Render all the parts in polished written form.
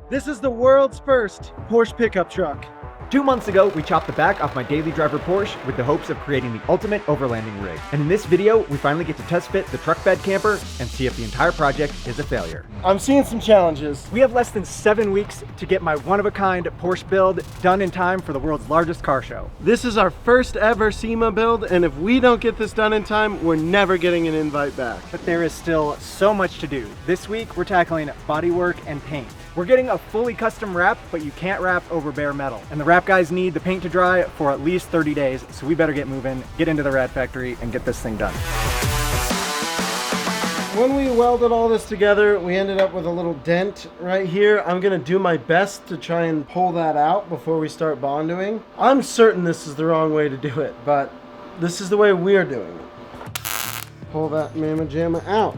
This is the world's first Porsche pickup truck. 2 months ago, we chopped the back off my daily driver Porsche with the hopes of creating the ultimate overlanding rig. And in this video, we finally get to test fit the truck bed camper and see if the entire project is a failure. I'm seeing some challenges. We have less than 7 weeks to get my one-of-a-kind Porsche build done in time for the world's largest car show. This is our first ever SEMA build, and if we don't get this done in time, we're never getting an invite back. But there is still so much to do. This week, we're tackling bodywork and paint. We're getting a fully custom wrap, but you can't wrap over bare metal. And the wrap guys need the paint to dry for at least 30 days, so we better get moving, get into the rad factory, and get this thing done. When we welded all this together, we ended up with a little dent right here. I'm gonna do my best to try and pull that out before we start bondoing. I'm certain this is the wrong way to do it, but this is the way we're doing it. Pull that mamma jamma out.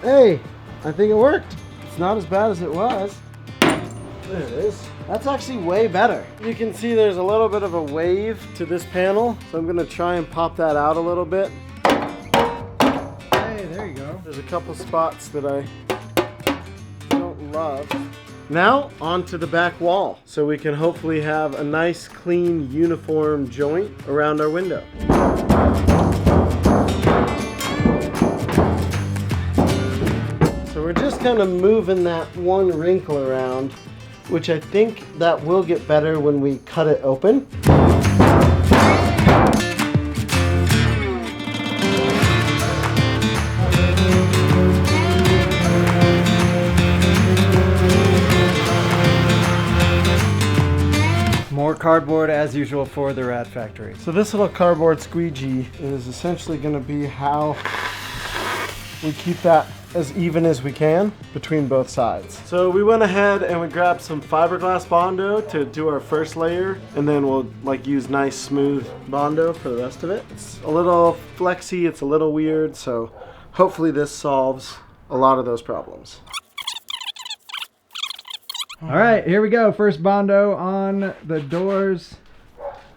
Hey, I think it worked. It's not as bad as it was. There it is. That's actually way better. You can see there's a little bit of a wave to this panel, so I'm gonna try and pop that out a little bit. Hey, there you go. There's a couple spots that I don't love. Now, onto the back wall, so we can hopefully have a nice, clean, uniform joint around our window. So we're just kind of moving that one wrinkle around, which I think that will get better when we cut it open. More cardboard as usual for the rad factory. So this little cardboard squeegee is essentially going to be how we keep that as even as we can between both sides. So we went ahead and we grabbed some fiberglass Bondo to do our first layer, and then we'll use nice smooth Bondo for the rest of it. It's a little flexy, it's a little weird, so hopefully this solves a lot of those problems. All right, here we go. First Bondo on the doors.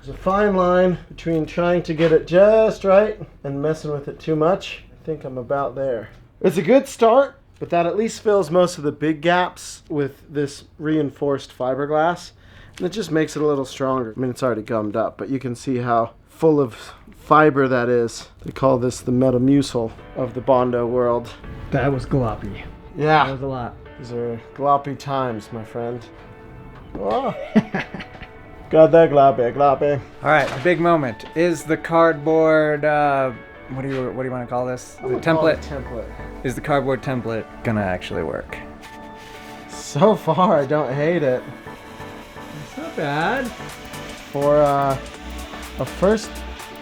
There's a fine line between trying to get it just right and messing with it too much. I think I'm about there. It's a good start, but that at least fills most of the big gaps with this reinforced fiberglass, and it just makes it a little stronger. I mean, it's already gummed up, but you can see how full of fiber that is. They call this the Metamucil of the Bondo world. That was gloppy. Yeah. That was a lot. These are gloppy times, my friend. Oh. Got that gloppy, gloppy. All right, the big moment is the cardboard. What do you want to call this? The template. Is the cardboard template gonna actually work? So far, I don't hate it. It's not bad. For a first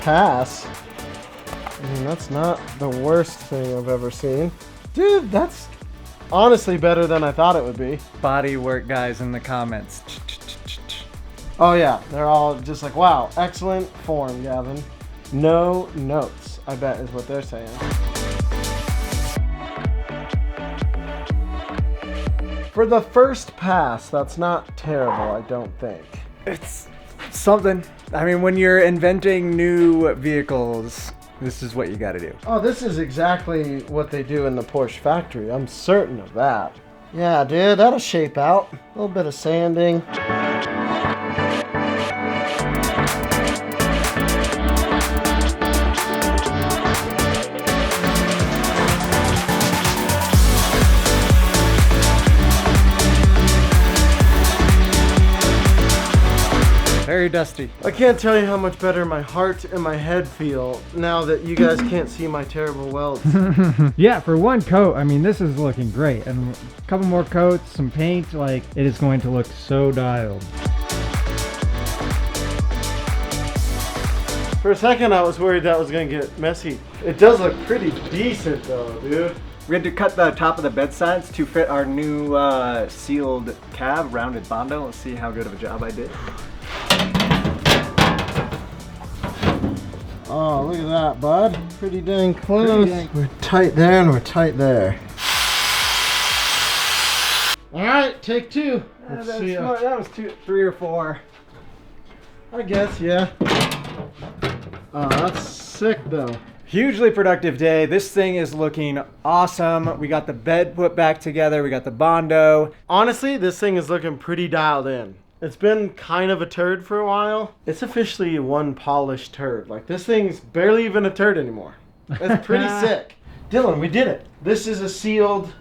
pass, I mean, that's not the worst thing I've ever seen. Dude, that's honestly better than I thought it would be. Body work guys in the comments. Oh yeah, they're all just like, wow, excellent form, Gavin. No notes, I bet is what they're saying. For the first pass, that's not terrible, I don't think. It's something. I mean, when you're inventing new vehicles, this is what you gotta do. Oh, this is exactly what they do in the Porsche factory. I'm certain of that. Yeah, dude, that'll shape out. A little bit of sanding. Very dusty. I can't tell you how much better my heart and my head feel now that you guys can't see my terrible welds. Yeah, for one coat, I mean, this is looking great. And a couple more coats, some paint, like, it is going to look so dialed. For a second, I was worried that was gonna get messy. It does look pretty decent though, dude. We had to cut the top of the bed sides to fit our new sealed cab rounded Bondo. Let's see how good of a job I did. Oh, look at that, bud. Pretty dang close. We're tight there and we're tight there. All right, take two. Let's see. That was 3 or 4. I guess, yeah. Oh, that's sick though. Hugely productive day. This thing is looking awesome. We got the bed put back together. We got the Bondo. Honestly, this thing is looking pretty dialed in. It's been kind of a turd for a while. It's officially one polished turd. Like, this thing's barely even a turd anymore. It's pretty sick. Dylan, we did it. This is a sealed,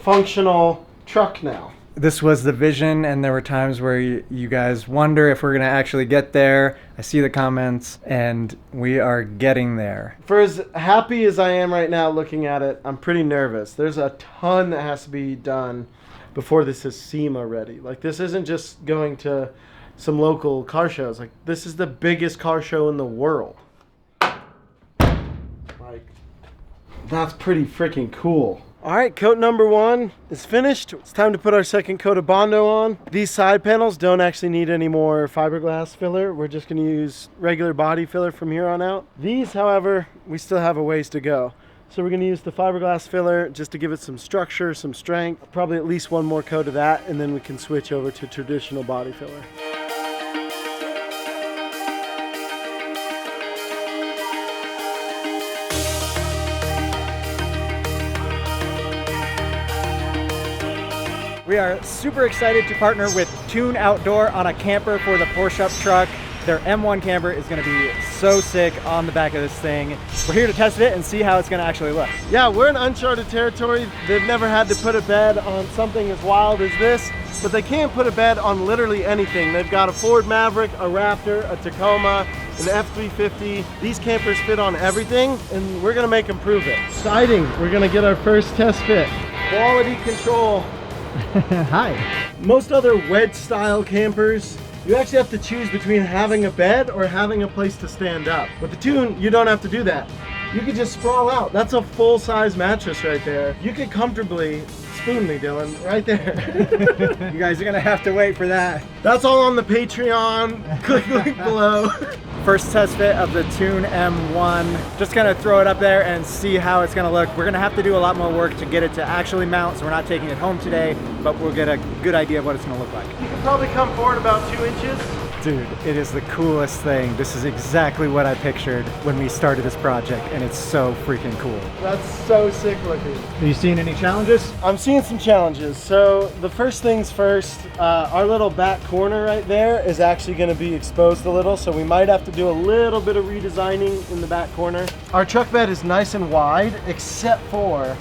functional truck now. This was the vision, and there were times where you guys wonder if we're going to actually get there. I see the comments, and we are getting there. For as happy as I am right now looking at it, I'm pretty nervous. There's a ton that has to be done before this is SEMA ready. Like, this isn't just going to some local car shows. Like, this is the biggest car show in the world. Like, that's pretty freaking cool. All right, coat number 1 is finished. It's time to put our second coat of Bondo on. These side panels don't actually need any more fiberglass filler. We're just gonna use regular body filler from here on out. These, however, we still have a ways to go. So we're gonna use the fiberglass filler just to give it some structure, some strength, probably at least one more coat of that, and then we can switch over to traditional body filler. We are super excited to partner with Tune Outdoor on a camper for the Porsche truck. Their M1 camper is going to be so sick on the back of this thing. We're here to test it and see how it's going to actually look. Yeah, we're in uncharted territory. They've never had to put a bed on something as wild as this, but they can put a bed on literally anything. They've got a Ford Maverick, a Raptor, a Tacoma, an F-350. These campers fit on everything, and we're going to make them prove it. Exciting. We're going to get our first test fit. Quality control. Hi. Most other wedge style campers, you actually have to choose between having a bed or having a place to stand up. With the Tune, you don't have to do that. You could just sprawl out. That's a full-size mattress right there. You could comfortably spoon me, Dylan, right there. You guys are gonna have to wait for that. That's all on the Patreon. Click the link below. First test fit of the Tune M1. Just gonna throw it up there and see how it's gonna look. We're gonna have to do a lot more work to get it to actually mount, so we're not taking it home today, but we'll get a good idea of what it's gonna look like. You can probably come forward about 2 inches. Dude, it is the coolest thing. This is exactly what I pictured when we started this project, and it's so freaking cool. That's so sick looking. Are you seeing any challenges? I'm seeing some challenges. So the first things first, our little back corner right there is actually going to be exposed a little, so we might have to do a little bit of redesigning in the back corner. Our truck bed is nice and wide, except for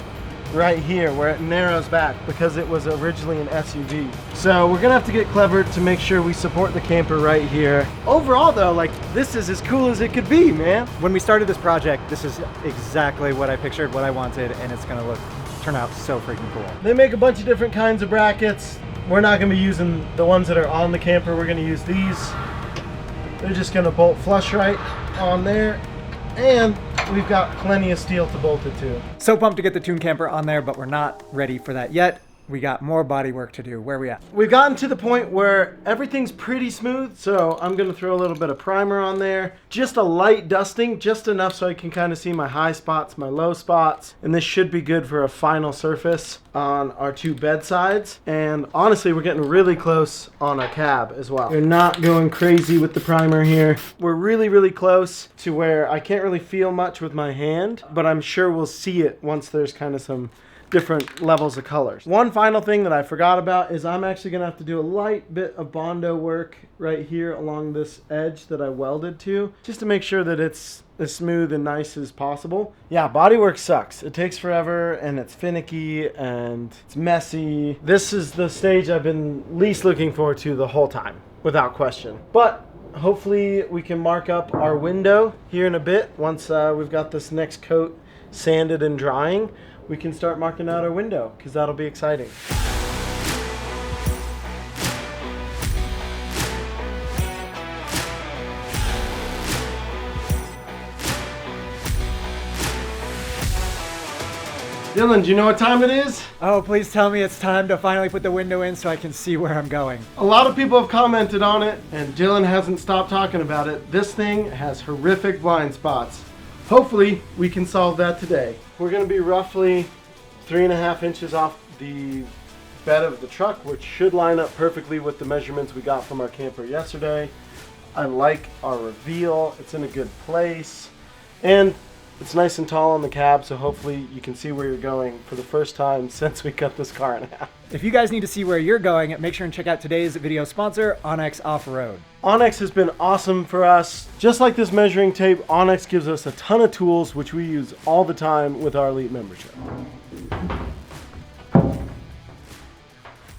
right here where it narrows back because it was originally an SUV. So we're gonna have to get clever to make sure we support the camper right here. Overall though, like, this is as cool as it could be, man. When we started this project, this is exactly what I pictured, what I wanted, and it's gonna turn out so freaking cool. They make a bunch of different kinds of brackets. We're not gonna be using the ones that are on the camper. We're gonna use these. They're just gonna bolt flush right on there. And we've got plenty of steel to bolt it to. So pumped to get the Tune camper on there, but we're not ready for that yet. We got more body work to do. Where are we at? We've gotten to the point where everything's pretty smooth, so I'm gonna throw a little bit of primer on there. Just a light dusting, just enough so I can kind of see my high spots, my low spots, and this should be good for a final surface on our 2 bed sides. And honestly, we're getting really close on our cab as well. We're not going crazy with the primer here. We're really, really close to where I can't really feel much with my hand, but I'm sure we'll see it once there's kind of some different levels of colors. One final thing that I forgot about is I'm actually gonna have to do a light bit of Bondo work right here along this edge that I welded to, just to make sure that it's as smooth and nice as possible. Yeah, bodywork sucks. It takes forever and it's finicky and it's messy. This is the stage I've been least looking forward to the whole time, without question. But hopefully we can mark up our window here in a bit. Once we've got this next coat sanded and drying, we can start marking out our window, because that'll be exciting. Dylan, do you know what time it is? Oh, please tell me it's time to finally put the window in so I can see where I'm going. A lot of people have commented on it, and Dylan hasn't stopped talking about it. This thing has horrific blind spots. Hopefully, we can solve that today. We're gonna be roughly 3.5 inches off the bed of the truck, which should line up perfectly with the measurements we got from our camper yesterday. I like our reveal. It's in a good place. And It's nice and tall on the cab, so hopefully you can see where you're going for the first time since we cut this car in half. If you guys need to see where you're going, make sure and check out today's video sponsor, Onyx Off-Road. Onyx has been awesome for us. Just like this measuring tape, Onyx gives us a ton of tools which we use all the time with our Elite membership.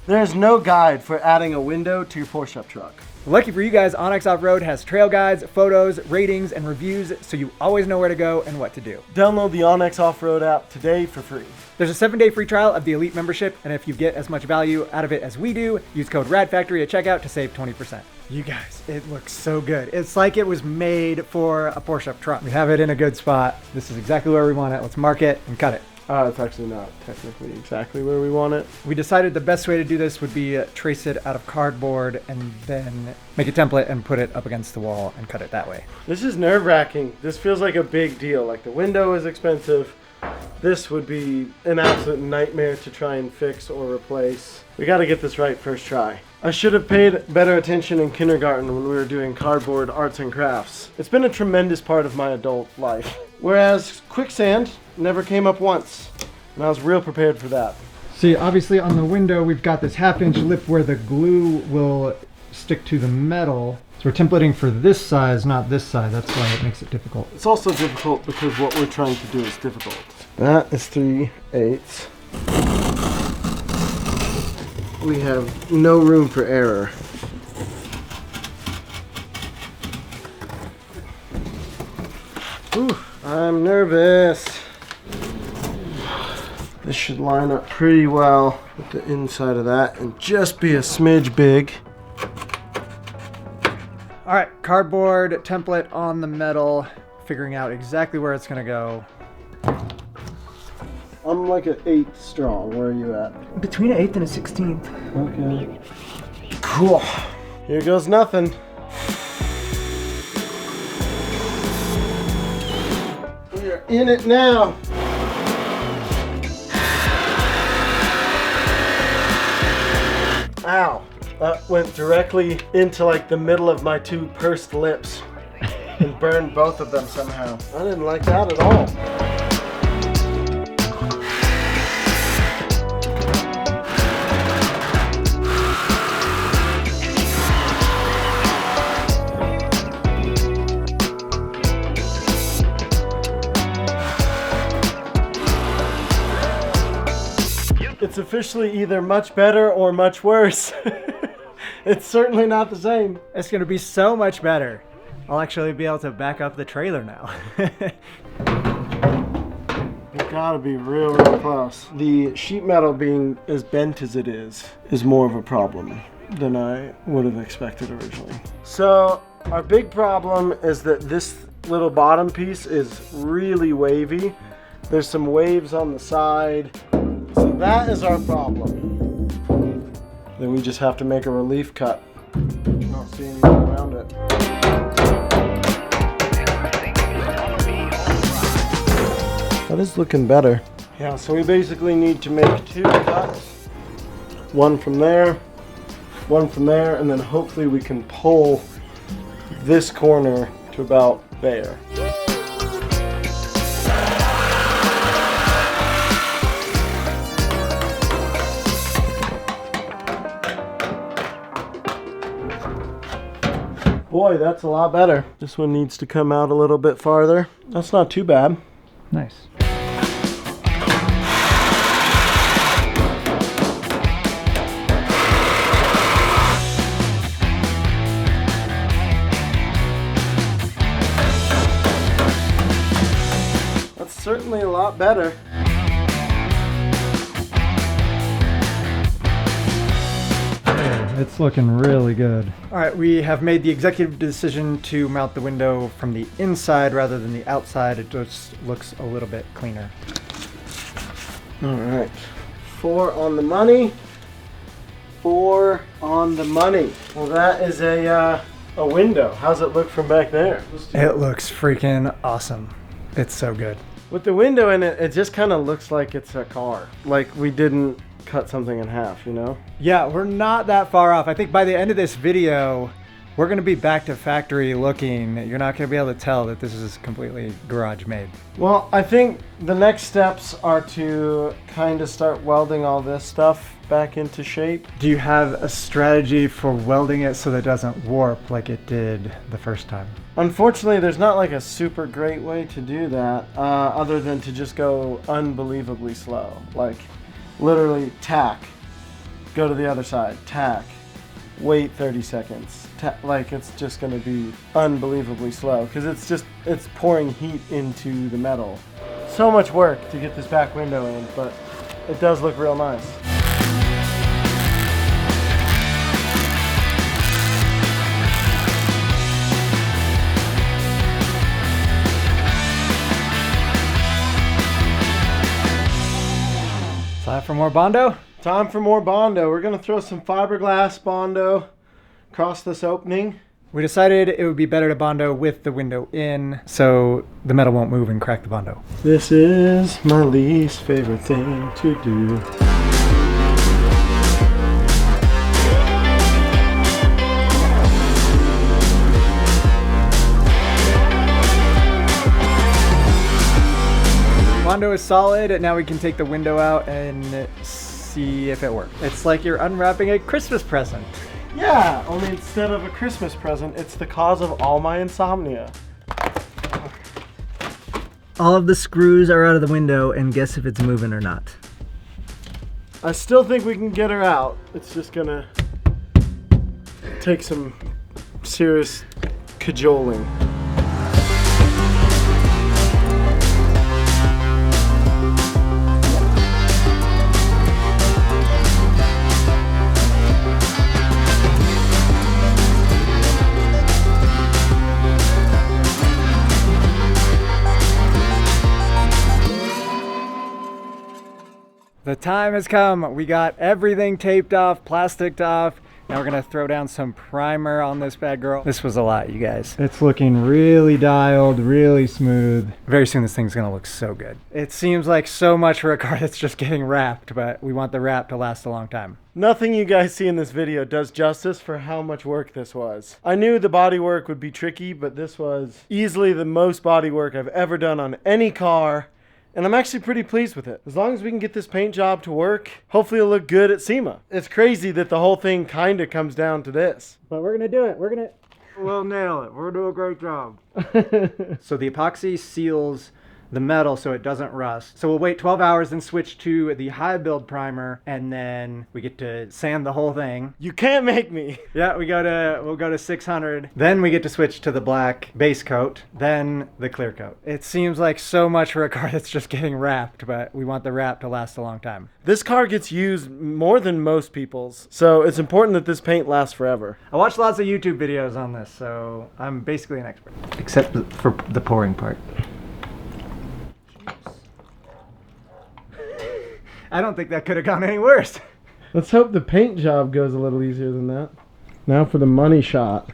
There's no guide for adding a window to your Porsche truck. Lucky for you guys, Onyx Off-Road has trail guides, photos, ratings, and reviews, so you always know where to go and what to do. Download the Onyx Off-Road app today for free. There's a 7-day free trial of the Elite membership, and if you get as much value out of it as we do, use code RADFACTORY at checkout to save 20%. You guys, it looks so good. It's like it was made for a Porsche truck. We have it in a good spot. This is exactly where we want it. Let's mark it and cut it. It's actually not technically exactly where we want it. We decided the best way to do this would be trace it out of cardboard and then make a template and put it up against the wall and cut it that way. This is nerve-wracking. This feels like a big deal. Like the window is expensive. This would be an absolute nightmare to try and fix or replace. We got to get this right first try. I should have paid better attention in kindergarten when we were doing cardboard arts and crafts. It's been a tremendous part of my adult life. Whereas quicksand never came up once, and I was real prepared for that. See, obviously on the window, we've got this 1/2-inch lip where the glue will stick to the metal. So we're templating for this size, not this size. That's why it makes it difficult. It's also difficult because what we're trying to do is difficult. That is 3/8. We have no room for error. Whew, I'm nervous. This should line up pretty well with the inside of that and just be a smidge big. All right, cardboard template on the metal, figuring out exactly where it's gonna go. I'm like an 8 strong. Where are you at? Between an 8th and a 16th. Okay. Cool. Here goes nothing. We are in it now. Ow. That went directly into like the middle of my 2 pursed lips and burned both of them somehow. I didn't like that at all. It's officially either much better or much worse. It's certainly not the same. It's gonna be so much better. I'll actually be able to back up the trailer now. You gotta be real close. The sheet metal being as bent as it is more of a problem than I would have expected originally. So our big problem is that this little bottom piece is really wavy. There's some waves on the side. So that is our problem. Then we just have to make a relief cut. I don't see anything around it. That is looking better. Yeah, so we basically need to make 2 cuts. One from there, and then hopefully we can pull this corner to about there. Boy, that's a lot better. This one needs to come out a little bit farther. That's not too bad. Nice. That's certainly a lot better. It's looking really good. All right, we have made the executive decision to mount the window from the inside rather than the outside. It just looks a little bit cleaner. All right. 4 on the money. 4 on the money. Well, that is a window. How's it look from back there? It looks freaking awesome. It's so good. With the window in it, it just kind of looks like it's a car. Like we didn't cut something in half, you know? Yeah, we're not that far off. I think by the end of this video, We're gonna be back to factory looking. You're not gonna be able to tell that this is completely garage made. Well, I think the next steps are to kind of start welding all this stuff back into shape. Do you have a strategy for welding it so that it doesn't warp like it did the first time? Unfortunately, there's not like a super great way to do that other than to just go unbelievably slow. Like literally tack, go to the other side, tack, wait 30 seconds. Like it's just gonna be unbelievably slow because it's pouring heat into the metal. So much work to get this back window in, but it does look real nice. Time for more Bondo? Time for more Bondo. We're gonna throw some fiberglass Bondo across this opening. We decided it would be better to Bondo with the window in so the metal won't move and crack the Bondo. This is my least favorite thing to do. Bondo is solid, now we can take the window out and see if it works. It's like you're unwrapping a Christmas present. Yeah, only instead of a Christmas present, it's the cause of all my insomnia. All of the screws are out of the window, and guess if it's moving or not. I still think we can get her out. It's just gonna take some serious cajoling. The time has come. We got everything taped off, plasticed off. Now we're gonna throw down some primer on this bad girl. This was a lot, you guys. It's looking really dialed, really smooth. Very soon this thing's gonna look so good. It seems like so much for a car that's just getting wrapped, but we want the wrap to last a long time. Nothing you guys see in this video does justice for how much work this was. I knew the body work would be tricky, but this was easily the most body work I've ever done on any car. And I'm actually pretty pleased with it. As long as we can get this paint job to work, hopefully it'll look good at SEMA. It's crazy that the whole thing kind of comes down to this. But we're gonna do it. We'll nail it. We'll do a great job. So the epoxy seals the metal so it doesn't rust. So we'll wait 12 hours and switch to the high build primer, and then we get to sand the whole thing. You can't make me. Yeah, we'll go to 600. Then we get to switch to the black base coat, then the clear coat. It seems like so much for a car that's just getting wrapped, but we want the wrap to last a long time. This car gets used more than most people's, so it's important that this paint lasts forever. I watched lots of YouTube videos on this, so I'm basically an expert. Except for the pouring part. I don't think that could have gone any worse. Let's hope the paint job goes a little easier than that. Now for the money shot.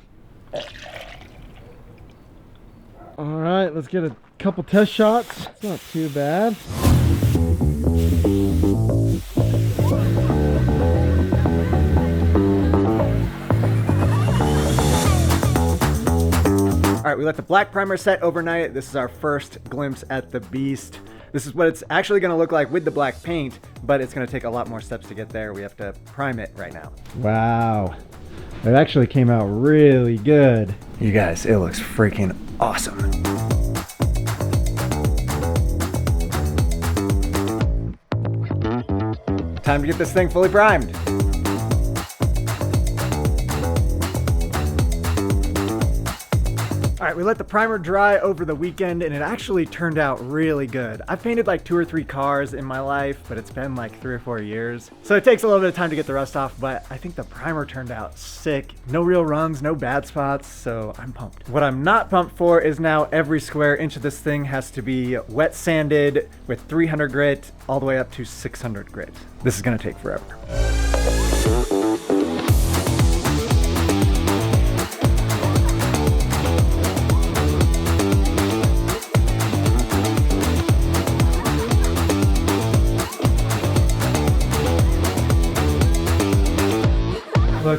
All right, let's get a couple test shots. It's not too bad. All right, we let the black primer set overnight. This is our first glimpse at the beast. This is what it's actually gonna look like with the black paint, but it's gonna take a lot more steps to get there. We have to prime it right now. Wow. It actually came out really good. You guys, it looks freaking awesome. Time to get this thing fully primed. All right, we let the primer dry over the weekend and it actually turned out really good. I've painted like 2 or 3 cars in my life, but it's been like 3 or 4 years. So it takes a little bit of time to get the rust off, but I think the primer turned out sick. No real runs, no bad spots, so I'm pumped. What I'm not pumped for is now every square inch of this thing has to be wet sanded with 300 grit all the way up to 600 grit. This is gonna take forever.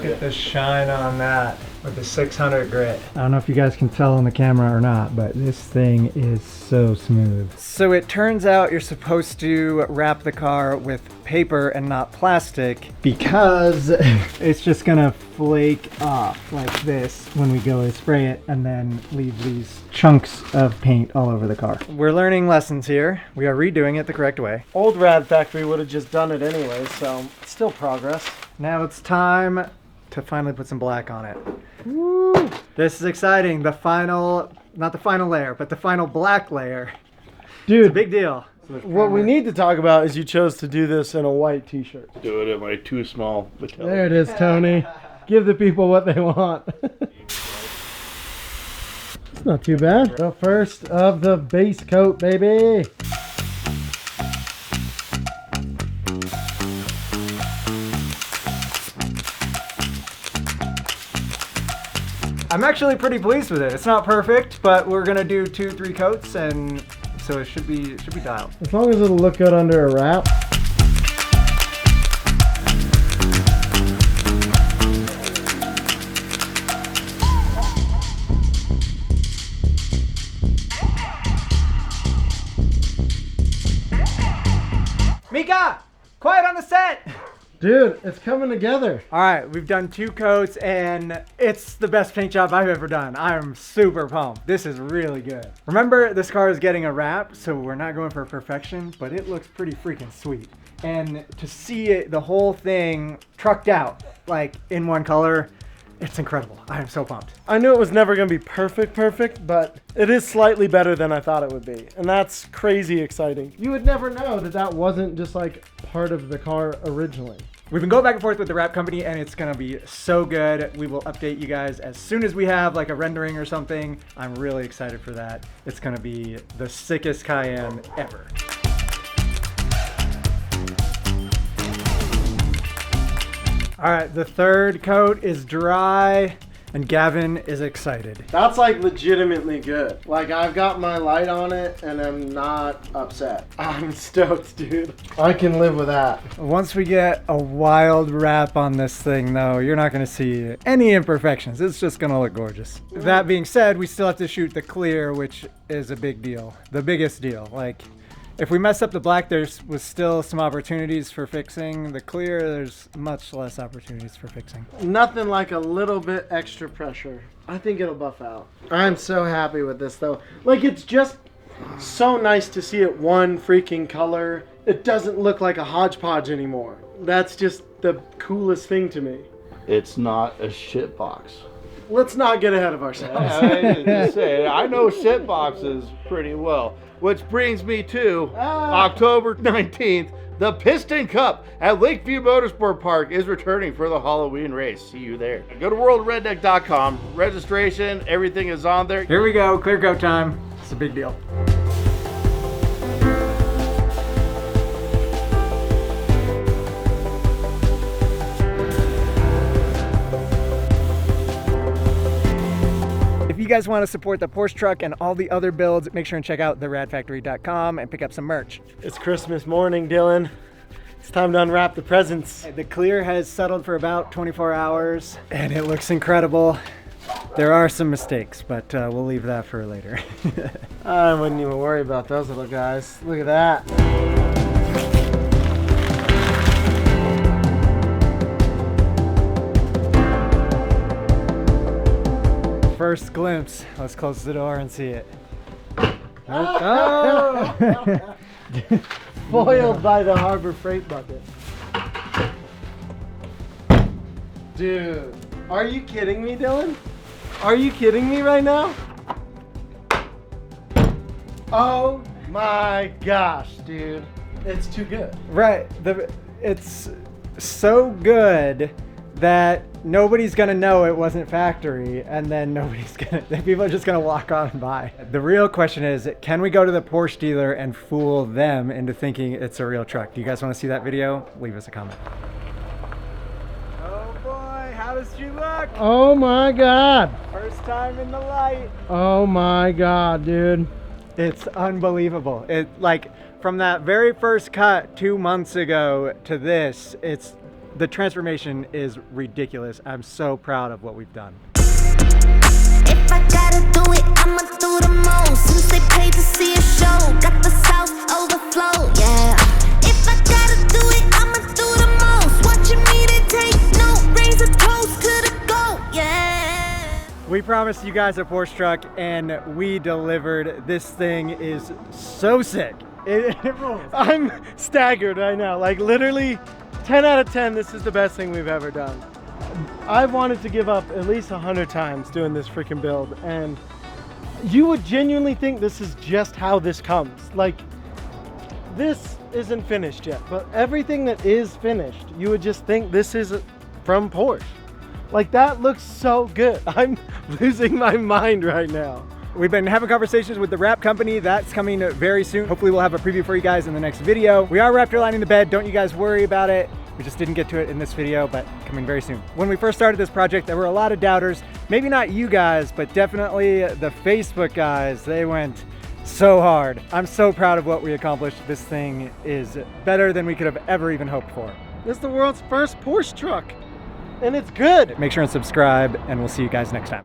Look at the shine on that with the 600 grit. I don't know if you guys can tell on the camera or not, but this thing is so smooth. So it turns out you're supposed to wrap the car with paper and not plastic Because it's just gonna flake off like this when we go to spray it and then leave these chunks of paint all over the car. We're learning lessons here. We are redoing it the correct way. Old Rad Factory would have just done it anyway, so it's still progress. Now it's time to finally put some black on it. Woo! This is exciting. The final, not the final layer, but the final black layer. Dude, It's a big deal. what we need to talk about is you chose to do this in a white t-shirt. Do it in my too small metallic. There it is, Tony. Give the people what they want. It's not too bad. The first of the base coat, baby. I'm actually pretty pleased with it. It's not perfect, but we're gonna do 2-3 coats, and so it should be dialed. As long as it'll look good under a wrap. Mika, quiet on the set. Dude, it's coming together. All right, we've done 2 coats, and it's the best paint job I've ever done. I'm super pumped. This is really good. Remember, this car is getting a wrap, so we're not going for perfection, but it looks pretty freaking sweet. And to see it, the whole thing trucked out, like in one color, it's incredible. I am so pumped. I knew it was never going to be perfect, but it is slightly better than I thought it would be. And that's crazy exciting. You would never know that that wasn't just like part of the car originally. We've been going back and forth with the wrap company, and it's gonna be so good. We will update you guys as soon as we have like a rendering or something. I'm really excited for that. It's gonna be the sickest Cayenne ever. All right, the third coat is dry, and Gavin is excited. That's like legitimately good. Like I've got my light on it and I'm not upset. I'm stoked, dude. I can live with that. Once we get a wild wrap on this thing though, you're not gonna see any imperfections. It's just gonna look gorgeous. That being said, we still have to shoot the clear, which is a big deal. The biggest deal. Like, if we mess up the black, was still some opportunities for fixing. The clear, there's much less opportunities for fixing. Nothing like a little bit extra pressure. I think it'll buff out. I'm so happy with this though. Like it's just so nice to see it one freaking color. It doesn't look like a hodgepodge anymore. That's just the coolest thing to me. It's not a shit box. Let's not get ahead of ourselves. I know shit boxes pretty well. Which brings me to October 19th. The Piston Cup at Lakeview Motorsport Park is returning for the Halloween race. See you there. Go to worldredneck.com. Registration, everything is on there. Here we go, clear coat time. It's a big deal. If you guys want to support the Porsche truck and all the other builds, make sure and check out theradfactory.com and pick up some merch. It's Christmas morning, Dylan. It's time to unwrap the presents. The clear has settled for about 24 hours and it looks incredible. There are some mistakes, but we'll leave that for later. I wouldn't even worry about those little guys. Look at that. First glimpse. Let's close the door and see it. Oh! Foiled by the Harbor Freight bucket. Dude, are you kidding me, Dylan? Are you kidding me right now? Oh my gosh, dude. It's too good. Right. It's so good that nobody's gonna know it wasn't factory, and then people are just gonna walk on by. The real question is, can we go to the Porsche dealer and fool them into thinking it's a real truck? Do you guys want to see that video? Leave us a comment. Oh boy, how does she look? Oh my god. First time in the light. Oh my god, dude. It's unbelievable. It, like, from that very first cut 2 months ago to this, it's The transformation is ridiculous. I'm so proud of what we've done. If I gotta do it, I'ma do the most. Since they paid to see a show, got the South overflow, yeah. If I gotta do it, I'ma do the most. Watching me to take note, raise a toast to the goat, yeah. We promised you guys a Porsche truck and we delivered. This thing is so sick. I'm staggered right now. Like literally 10 out of 10, this is the best thing we've ever done. I've wanted to give up at least 100 times doing this freaking build, and you would genuinely think this is just how this comes. Like, this isn't finished yet, but everything that is finished, you would just think this is from Porsche. Like, that looks so good. I'm losing my mind right now. We've been having conversations with the wrap company. That's coming very soon. Hopefully we'll have a preview for you guys in the next video. We are Raptor lining the bed. Don't you guys worry about it. We just didn't get to it in this video, but coming very soon. When we first started this project, there were a lot of doubters. Maybe not you guys, but definitely the Facebook guys. They went so hard. I'm so proud of what we accomplished. This thing is better than we could have ever even hoped for. This is the world's first Porsche truck, and it's good. Make sure and subscribe, and we'll see you guys next time.